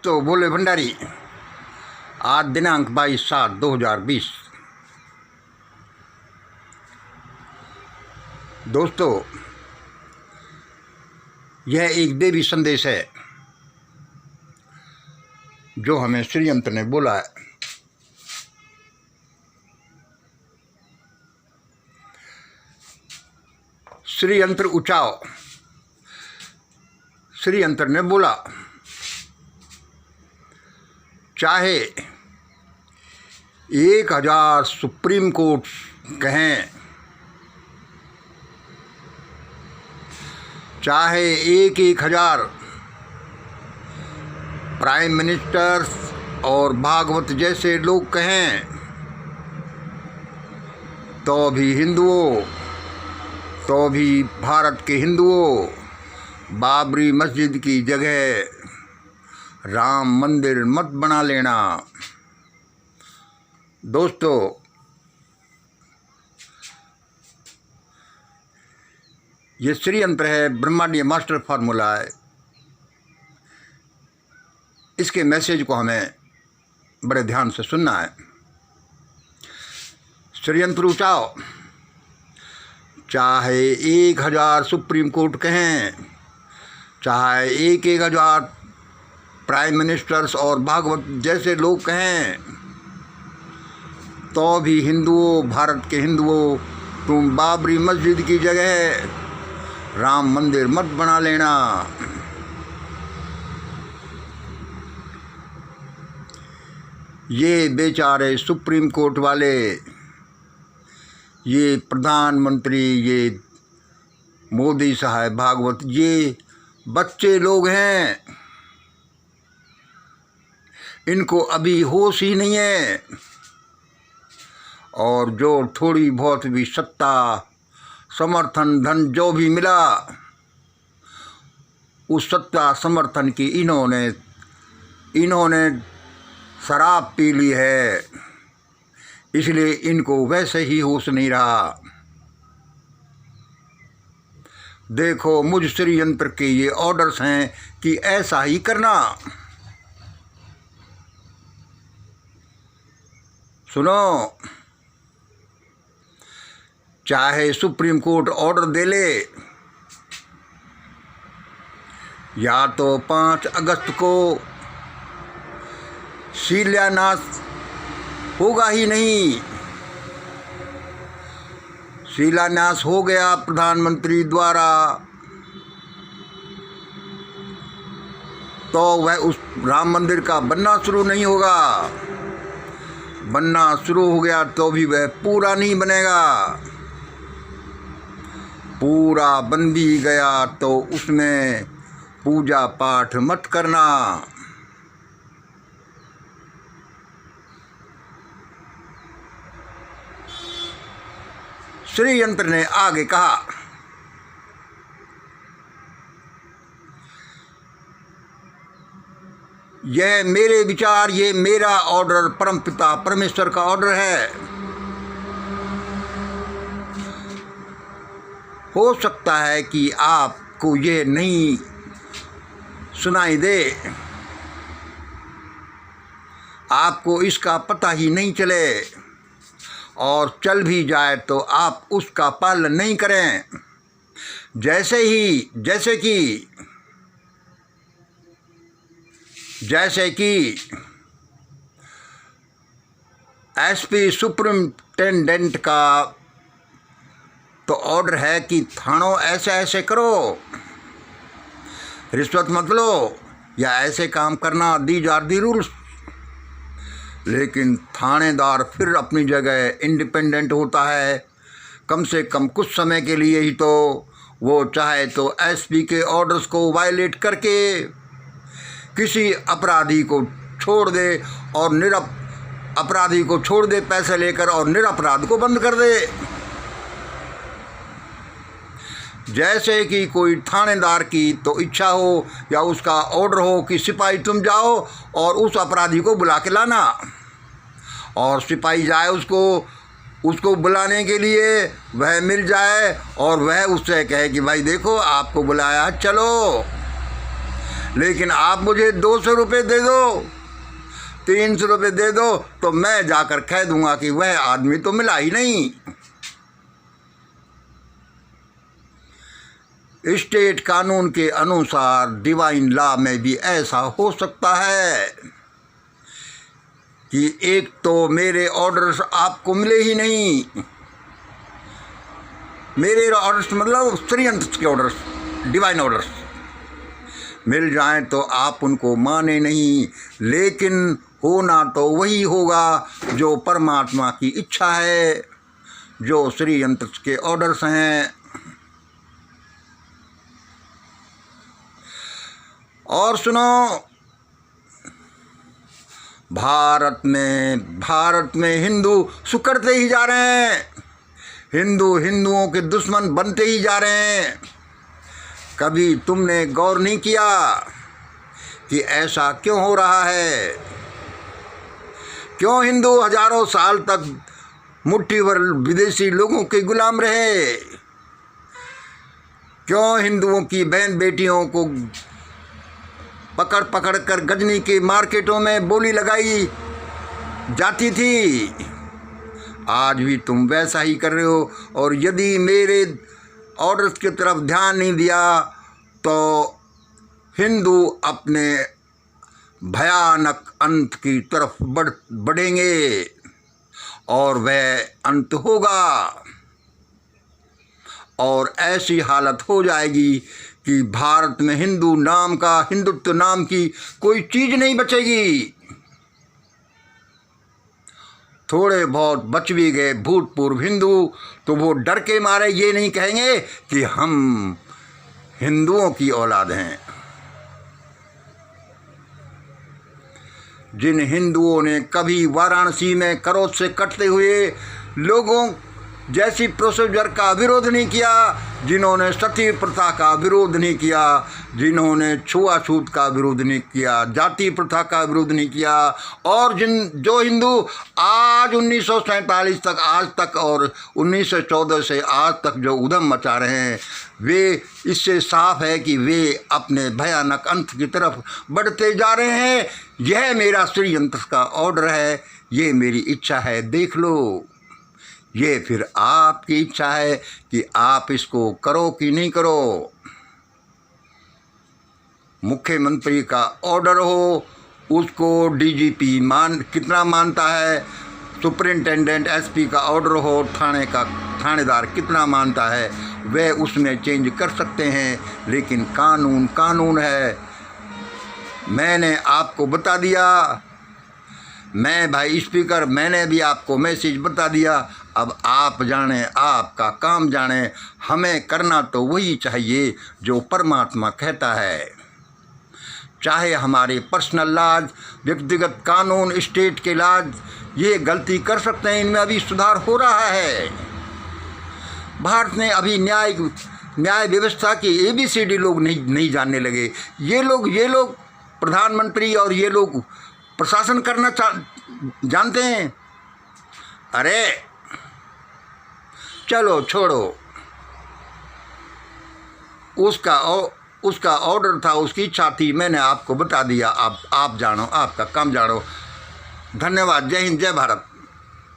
दोस्तों, भोले भंडारी। आज दिनांक 22/7/2020। दोस्तों, यह एक देवी संदेश है जो हमें श्रीयंत्र ने बोला है। श्रीयंत्र उचाओ। श्रीयंत्र ने बोला, चाहे 1000 सुप्रीम कोर्ट कहें, चाहे 1000 प्राइम मिनिस्टर और भागवत जैसे लोग कहें, तो भी हिंदुओं, तो भी भारत के हिंदुओं बाबरी मस्जिद की जगह राम मंदिर मत बना लेना। दोस्तों, ये श्रीयंत्र है, ब्रह्मांडीय मास्टर फार्मूला है। इसके मैसेज को हमें बड़े ध्यान से सुनना है। श्रीयंत्र उचाओ। चाहे 1000 सुप्रीम कोर्ट कहें, चाहे 1000 प्राइम मिनिस्टर्स और भागवत जैसे लोग कहें, तो भी हिंदुओं, भारत के हिंदुओं, तुम बाबरी मस्जिद की जगह राम मंदिर मत बना लेना। ये बेचारे सुप्रीम कोर्ट वाले, ये प्रधानमंत्री, ये मोदी साहब, भागवत, ये बच्चे लोग हैं। इनको अभी होश ही नहीं है। और जो थोड़ी बहुत भी सत्ता, समर्थन, धन जो भी मिला, उस सत्ता समर्थन की इन्होंने शराब पी ली है। इसलिए इनको वैसे ही होश नहीं रहा। देखो, मुझ श्रीयंत्र के ये ऑर्डर्स हैं कि ऐसा ही करना। सुनो, चाहे सुप्रीम कोर्ट ऑर्डर दे ले, या तो 5 अगस्त को शिलान्यास होगा ही नहीं। शिलान्यास हो गया प्रधानमंत्री द्वारा, तो वह उस राम मंदिर का बनना शुरू नहीं होगा। बनना शुरू हो गया तो भी वह पूरा नहीं बनेगा। पूरा बन भी गया तो उसमें पूजा पाठ मत करना। श्रीयंत्र ने आगे कहा, यह मेरे विचार, ये मेरा ऑर्डर, परमपिता परमेश्वर का ऑर्डर है। हो सकता है कि आपको ये नहीं सुनाई दे, आपको इसका पता ही नहीं चले, और चल भी जाए तो आप उसका पालन नहीं करें। जैसे कि एसपी सुप्रिंटेंडेंट का तो ऑर्डर है कि थानों ऐसे ऐसे करो, रिश्वत मत लो, या ऐसे काम करना, दीज आर दी रूल्स। लेकिन थानेदार फिर अपनी जगह इंडिपेंडेंट होता है। कम से कम कुछ समय के लिए ही तो वो चाहे तो एसपी के ऑर्डर्स को वायलेट करके किसी अपराधी को छोड़ दे, और अपराधी को छोड़ दे पैसे लेकर, और निरपराध को बंद कर दे। जैसे कि कोई थानेदार की तो इच्छा हो या उसका ऑर्डर हो कि सिपाही तुम जाओ और उस अपराधी को बुला के लाना, और सिपाही जाए उसको बुलाने के लिए, वह मिल जाए और वह उससे कहे कि भाई देखो आपको बुलाया, चलो। लेकिन आप मुझे 200 रुपये दे दो, 300 रुपये दे दो, तो मैं जाकर कह दूंगा कि वह आदमी तो मिला ही नहीं। स्टेट कानून के अनुसार डिवाइन लॉ में भी ऐसा हो सकता है कि एक तो मेरे ऑर्डर्स आपको मिले ही नहीं, मेरे ऑर्डर्स मतलब श्रीयंत्र के ऑर्डर्स, डिवाइन ऑर्डर्स मिल जाएं तो आप उनको माने नहीं, लेकिन होना तो वही होगा जो परमात्मा की इच्छा है, जो श्रीयंत्र के ऑर्डर्स हैं। और सुनो, भारत में हिंदू सुकड़ते ही जा रहे हैं, हिंदुओं के दुश्मन बनते ही जा रहे हैं। कभी तुमने गौर नहीं किया कि ऐसा क्यों हो रहा है? क्यों हिंदू हजारों साल तक मुट्ठी भर विदेशी लोगों के गुलाम रहे? क्यों हिंदुओं की बहन बेटियों को पकड़ पकड़ कर गजनी के मार्केटों में बोली लगाई जाती थी? आज भी तुम वैसा ही कर रहे हो। और यदि मेरे ऑर्डर्स की तरफ ध्यान नहीं दिया तो हिंदू अपने भयानक अंत की तरफ बढ़ेंगे और वह अंत होगा, और ऐसी हालत हो जाएगी कि भारत में हिंदुत्व नाम की कोई चीज़ नहीं बचेगी। थोड़े बहुत बच भी गए भूतपूर्व हिंदू तो वो डर के मारे ये नहीं कहेंगे कि हम हिंदुओं की औलाद हैं। जिन हिंदुओं ने कभी वाराणसी में करोड़ से कटते हुए लोगों जैसी प्रोसीजर का विरोध नहीं किया, जिन्होंने सती प्रथा का विरोध नहीं किया, जिन्होंने छुआछूत का विरोध नहीं किया, जाति प्रथा का विरोध नहीं किया, और जो हिंदू आज 1947 तक आज तक और 1914 से आज तक जो उधम मचा रहे हैं, वे इससे साफ है कि वे अपने भयानक अंत की तरफ बढ़ते जा रहे हैं। यह मेरा श्रीयंत्र का ऑर्डर है, ये मेरी इच्छा है, देख लो। ये फिर आपकी इच्छा है कि आप इसको करो कि नहीं करो। मुख्यमंत्री का ऑर्डर हो, उसको डीजीपी कितना मानता है, सुपरिंटेंडेंट एसपी का ऑर्डर हो, थानेदार कितना मानता है, वे उसमें चेंज कर सकते हैं, लेकिन कानून है। मैंने आपको बता दिया, मैं भाई स्पीकर, मैंने भी आपको मैसेज बता दिया। अब आप जाने, आपका काम जाने। हमें करना तो वही चाहिए जो परमात्मा कहता है। चाहे हमारे पर्सनल लॉज, व्यक्तिगत कानून, स्टेट के लॉज ये गलती कर सकते हैं, इनमें अभी सुधार हो रहा है। भारत में अभी न्याय व्यवस्था के ABCD लोग नहीं जानने लगे। ये लोग प्रधानमंत्री और ये लोग प्रशासन करना जानते हैं। अरे चलो छोड़ो, उसका ऑर्डर था, उसकी इच्छा थी, मैंने आपको बता दिया। आप जानो, आपका काम जानो। धन्यवाद। जय हिंद, जय भारत।